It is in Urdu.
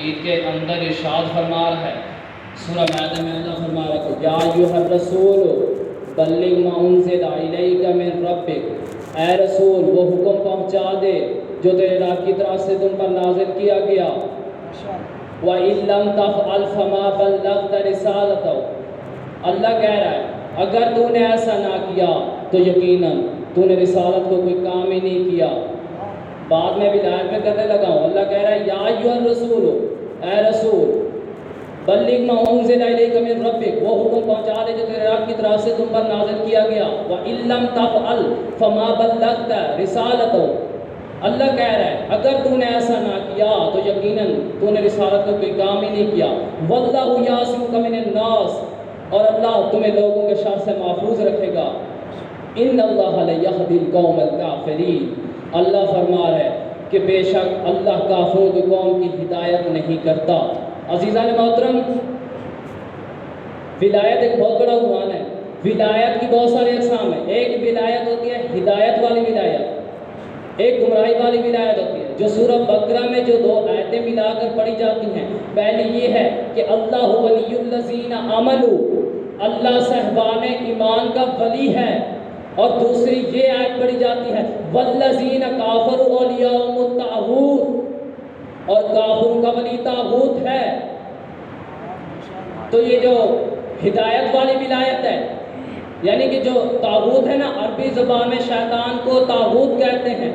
عید کے اندر ارشاد فرما رہا ہے سورہ مائدہ میں اللہ فرما رہا ہے یا ایھا الرسول بلغ ما انزل الیک من ربک، اے رسول وہ حکم پہنچا دے جو تیرے رب کی طرف سے تم پر نازل کیا گیا۔ وَإِن لَّمْ تَفْعَلْ فَمَا بَلَّغْتَ رِسَالَتَهُ، اللہ کہہ رہا ہے اگر تو نے ایسا نہ کیا تو یقیناً تو نے رسالت کو کوئی کام ہی نہیں کیا۔ بعد میں بھی دائر پہ کرنے لگا ہوں، اللہ کہہ رہا ہے یا ایھا الرسول، اے رسول بلغ ما انزل الیک من ربک، وہ حکم پہنچا دے جو تیرے رب کی طرف سے تم پر نازل کیا گیا۔ وَإِن لَّمْ تَفْعَلْ فَمَا بَلَّغْتَ رِسَالَتَهُ، اللہ کہہ رہا ہے اگر تو نے ایسا نہ کیا تو یقیناً تو نے رسالت کو کوئی کام ہی نہیں کیا۔ وَاللَّهُ يَعْصِمُكَ مِنَ النَّاسِ، اور اللہ تمہیں لوگوں کے شر سے محفوظ رکھے گا۔ ان اللہ لا یہدی القوم الکافرین، اللہ فرما رہا ہے کہ بے شک اللہ کافروں کی قوم کی ہدایت نہیں کرتا۔ عزیزان محترم، ولایت ایک بہت بڑا عنوان ہے۔ ولایت کی بہت ساری اقسام ہیں۔ ایک ولایت ہوتی ہے ہدایت والی ولایت، ایک گمراہی والی ولایت ہوتی ہے جو سورہ بقرہ میں جو 2 آیتیں ملا کر پڑھی جاتی ہیں۔ پہلی یہ ہے کہ اللہ ولی الذین آمنوا، اللہ صاحبان ایمان کا ولی ہے، اور دوسری یہ آیت پڑھی جاتی ہے والذین کافروا اولیاءہم الطاغوت، اور کافروں کا ولی طاغوت ہے۔ تو یہ جو ہدایت والی ولایت ہے، یعنی کہ جو طاغوت ہے نا، عربی زبان میں شیطان کو طاغوت کہتے ہیں،